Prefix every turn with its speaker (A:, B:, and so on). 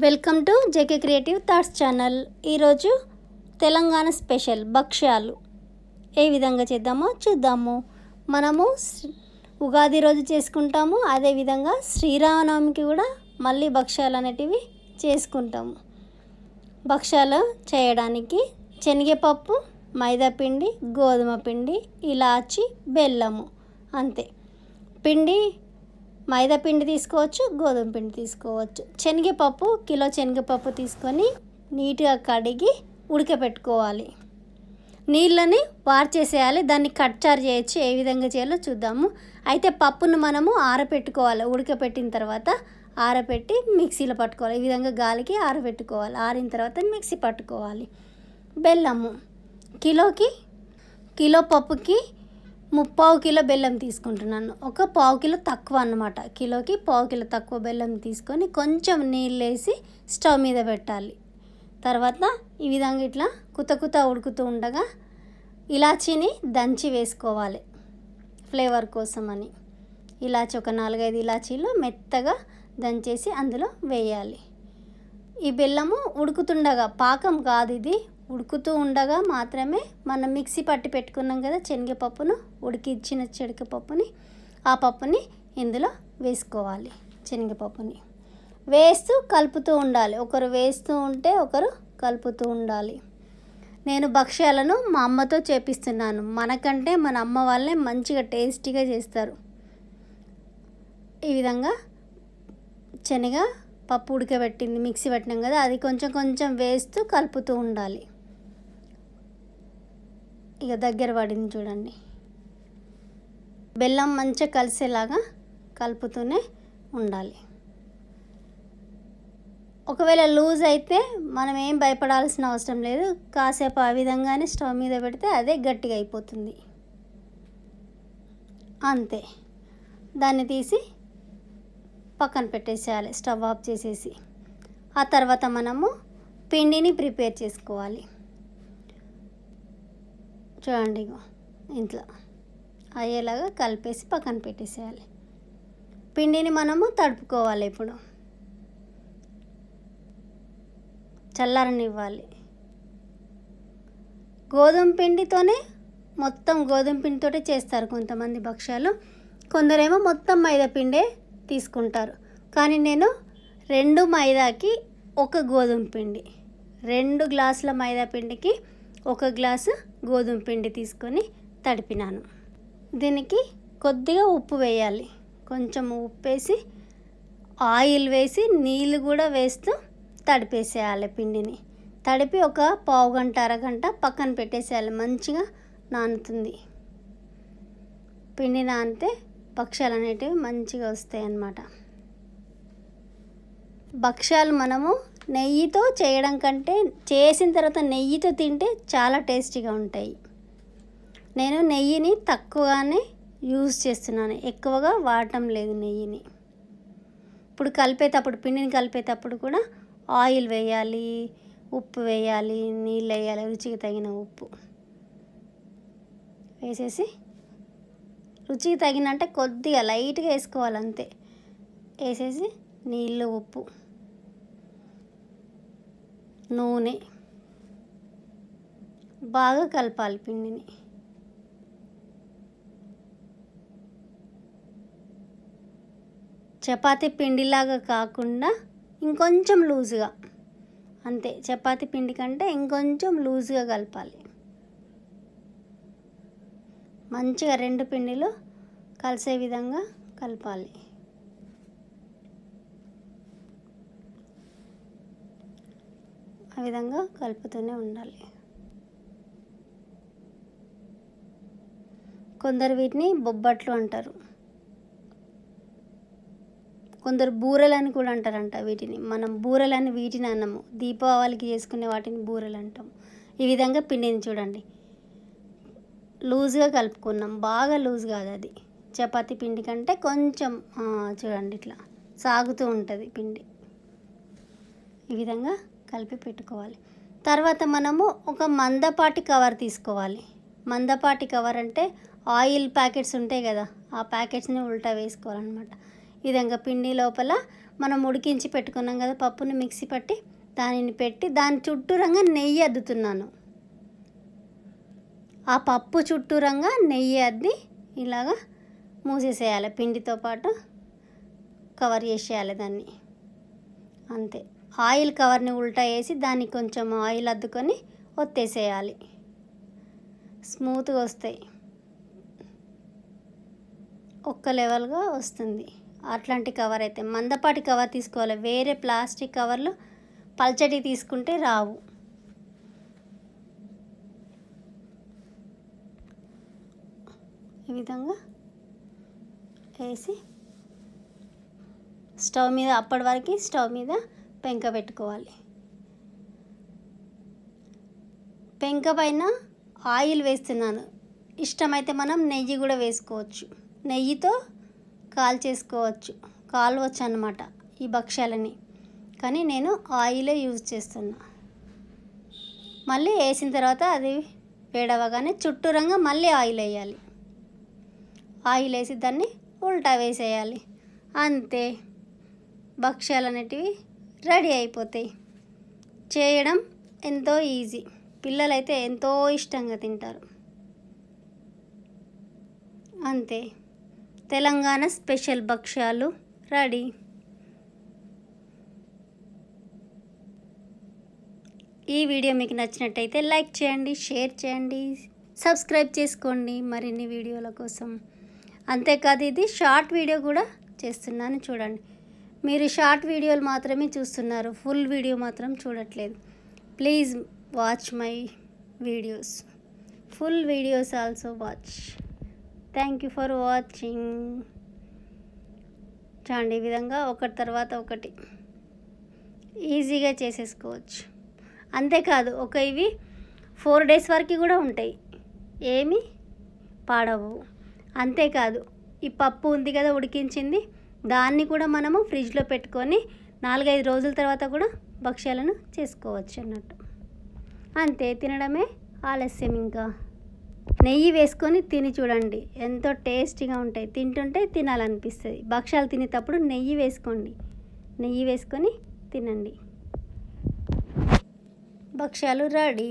A: Welcome to JK creative thoughts channel. ఈరోజు Telangana special భక్ష్యాలు ఏ విధంగా చేద్దామో చూద్దాము. మనము ఉగాది రోజు చేసుకుంటాము, అదేవిధంగా శ్రీరామనవమికి కూడా మళ్ళీ భక్ష్యాలు అనేటివి చేసుకుంటాము. భక్ష్యాలు చేయడానికి శనగపప్పు, మైదాపిండి, గోధుమ పిండి, ఇలాచి, బెల్లము అంతే. పిండి మైదా పిండి తీసుకోవచ్చు, గోధుమ పిండి తీసుకోవచ్చు. శనగపప్పు కిలో శనగపప్పు తీసుకొని నీట్గా కడిగి ఉడకపెట్టుకోవాలి. నీళ్ళని వార్చేసేయాలి. దాన్ని కట్చారు చేయొచ్చు. ఏ విధంగా చేయాలో చూద్దాము. అయితే పప్పును మనము ఆరబెట్టుకోవాలి. ఉడకపెట్టిన తర్వాత ఆరబెట్టి మిక్సీలో పట్టుకోవాలి. ఈ విధంగా గాలికి ఆరబెట్టుకోవాలి. ఆరిన తర్వాత మిక్సీ పట్టుకోవాలి. బెల్లము కిలో పప్పుకి 3/4 కిలో బెల్లం తీసుకుంటున్నాను. ఒక 1/4 కిలో తక్కువ అన్నమాట. కిలోకి 1/4 కిలో తక్కువ బెల్లం తీసుకొని కొంచెం నీళ్ళు వేసి స్టవ్ మీద పెట్టాలి. తర్వాత ఈ విధంగా ఇట్లా కుత ఉడుకుతూ ఉండగా ఇలాచీని దంచి వేసుకోవాలి ఫ్లేవర్ కోసం అని. ఇలాచి ఒక 4-5 ఇలాచీలు మెత్తగా దంచేసి అందులో వేయాలి. ఈ బెల్లము ఉడుకుతుండగా, పాకం కాదు ఇది, ఉడుకుతూ ఉండగా మాత్రమే మనం మిక్సీ పట్టి పెట్టుకున్నాం కదా శనగపప్పును, ఉడికిచ్చిన శనగపప్పుని, ఆ పప్పుని ఇందులో వేసుకోవాలి. శనగపప్పుని వేస్తూ కలుపుతూ ఉండాలి. ఒకరు వేస్తూ ఉంటే ఒకరు కలుపుతూ ఉండాలి. నేను భక్ష్యాలను మా అమ్మతో చేపిస్తున్నాను. మనకంటే మన అమ్మ వాళ్ళే మంచిగా టేస్టీగా చేస్తారు. ఈ విధంగా శనగ పప్పు ఉడకబెట్టింది మిక్సీ పెట్టినాం కదా, అది కొంచెం వేస్తూ కలుపుతూ ఉండాలి. ఇక దగ్గర పడింది చూడండి. బెల్లం మంచిగా కలిసేలాగా కలుపుతూనే ఉండాలి. ఒకవేళ లూజ్ అయితే మనం ఏం భయపడాల్సిన అవసరం లేదు. కాసేపు ఆ విధంగానే స్టవ్ మీద పెడితే అదే గట్టిగా అయిపోతుంది అంతే. దాన్ని తీసి పక్కన పెట్టేసేయాలి, స్టవ్ ఆఫ్ చేసేసి. ఆ తర్వాత మనము పిండిని ప్రిపేర్ చేసుకోవాలి. చూడండి, ఇంట్లో అయ్యేలాగా కలిపేసి పక్కన పెట్టేసేయాలి. పిండిని మనము తడుపుకోవాలి. ఇప్పుడు చల్లారనివ్వాలి. గోధుమ పిండితోనే, మొత్తం గోధుమ పిండితోటే చేస్తారు కొంతమంది భక్ష్యాలు. కొందరేమో మొత్తం మైదా పిండే తీసుకుంటారు. కానీ నేను 2 మైదాకి 1 గోధుమ పిండి, 2 గ్లాసుల మైదా పిండికి 1 గ్లాసు గోధుమ పిండి తీసుకొని తడిపినాను. దీనికి కొద్దిగా ఉప్పు వేయాలి. కొంచెం ఉప్పు వేసి, ఆయిల్ వేసి, నీళ్ళు కూడా వేస్తూ తడిపేసేయాలి. పిండిని తడిపి ఒక పావు గంట అరగంట పక్కన పెట్టేసేయాలి. మంచిగా నానుతుంది. పిండి నానితే భక్ష్యాలు అనేటివి మంచిగా వస్తాయి అన్నమాట. భక్ష్యాలు మనము నెయ్యితో చేయడం కంటే చేసిన తర్వాత నెయ్యితో తింటే చాలా టేస్టీగా ఉంటాయి. నేను నెయ్యిని తక్కువగానే యూజ్ చేస్తున్నాను, ఎక్కువగా వాడటం లేదు నెయ్యిని. ఇప్పుడు పిండిని కలిపేటప్పుడు కూడా ఆయిల్ వేయాలి, ఉప్పు వేయాలి, నీళ్ళు వేయాలి, రుచికి తగిన ఉప్పు వేసేసి, రుచికి తగినంటే కొద్దిగా లైట్గా వేసుకోవాలి అంతే. వేసేసి నీళ్ళు, ఉప్పు, నూనె బాగా కలపాలి పిండిని. చపాతీ పిండిలాగా కాకుండా ఇంకొంచెం లూజుగా, అంతే. చపాతీ పిండి కంటే ఇంకొంచెం లూజుగా కలపాలి. మంచిగా 2 పిండిలు కలిసే విధంగా కలపాలి. ఆ విధంగా కలుపుతూనే ఉండాలి. కొందరు వీటిని బొబ్బట్లు అంటారు, కొందరు బూరెలని కూడా అంటారంట వీటిని. మనం బూరెలని వీటిని అన్నము, దీపావళికి చేసుకునే వాటిని బూరెలు అంటాం. ఈ విధంగా పిండిని చూడండి లూజ్గా కలుపుకున్నాం. బాగా లూజ్ కాదు అది. చపాతీ పిండి కంటే కొంచెం చూడండి ఇట్లా సాగుతూ ఉంటుంది పిండి. ఈ విధంగా కలిపి పెట్టుకోవాలి. తర్వాత మనము ఒక మందపాటి కవర్ తీసుకోవాలి. మందపాటి కవర్ అంటే ఆయిల్ ప్యాకెట్స్ ఉంటాయి కదా, ఆ ప్యాకెట్స్ని ఉల్టా వేసుకోవాలన్నమాట. ఈ విధంగా పిండి లోపల మనం ఉడికించి పెట్టుకున్నాం కదా పప్పుని మిక్సీ పట్టి దానిని పెట్టి దాని చుట్టూరంగా నెయ్యి అద్దుతున్నాను. ఆ పప్పు చుట్టూరంగా నెయ్యి అద్ది ఇలాగా మూసేసేయాలి, పిండితో పాటు కవర్ చేసేయాలి దాన్ని. అంతే. ఆయిల్ కవర్ని ఉల్టా వేసి దానికి కొంచెం ఆయిల్ అద్దుకొని ఒత్తేసేయాలి. స్మూత్గా వస్తాయి, ఒక్క లెవెల్గా వస్తుంది. అట్లాంటి కవర్ అయితే మందపాటి కవర్ తీసుకోవాలి, వేరే ప్లాస్టిక్ కవర్లు పల్చటి తీసుకుంటే రావు. ఈ విధంగా వేసి స్టవ్ మీద అప్పటి వరకు స్టవ్ మీద పెంక పెట్టుకోవాలి. పెంక పైన ఆయిల్ వేస్తున్నాను. ఇష్టమైతే మనం నెయ్యి కూడా వేసుకోవచ్చు, నెయ్యితో కాల్వచ్చు అన్నమాట ఈ భక్ష్యాలని. కానీ నేను ఆయిలే యూజ్ చేస్తున్నా. మళ్ళీ వేసిన తర్వాత అది వేడవగానే చుట్టూరంగా మళ్ళీ ఆయిల్ వేయాలి. ఆయిల్ వేసి దాన్ని ఉల్టా వేసేయాలి. అంతే, భక్ష్యాలు అనేటివి రెడీ అయిపోతాయి. చేయడం ఎంతో ఈజీ, పిల్లలైతే ఎంతో ఇష్టంగా తింటారు. అంతే, తెలంగాణ స్పెషల్ భక్ష్యాలు రెడీ. ఈ వీడియో మీకు నచ్చినట్టయితే లైక్ చేయండి, షేర్ చేయండి, సబ్స్క్రైబ్ చేసుకోండి మరిన్ని వీడియోల కోసం. అంతేకాదు ఇది షార్ట్ వీడియో కూడా చేస్తున్నాను చూడండి. మీరు షార్ట్ వీడియోలు మాత్రమే చూస్తున్నారు, ఫుల్ వీడియో మాత్రం చూడట్లేదు. Please watch my videos, full videos also watch. Thank you for watching. చూడండి, ఈ విధంగా ఒకటి తర్వాత ఒకటి ఈజీగా చేసేసుకోవచ్చు. అంతేకాదు ఇవి 4 days వరకు కూడా ఉంటాయి, ఏమి పాడవు. అంతేకాదు ఈ పప్పు ఉంది కదా ఉడికించింది, దాన్ని కూడా మనము ఫ్రిడ్జ్లో పెట్టుకొని 4-5 రోజుల తర్వాత కూడా భక్ష్యాలను చేసుకోవచ్చు అన్నట్టు. అంతే, తినడమే ఆలస్యం. ఇంకా నెయ్యి వేసుకొని తిని చూడండి, ఎంతో టేస్టీగా ఉంటాయి. తింటుంటే తినాలనిపిస్తుంది. భక్ష్యాలు తినేటప్పుడు నెయ్యి వేసుకోండి, నెయ్యి వేసుకొని తినండి. భక్ష్యాలు రెడీ.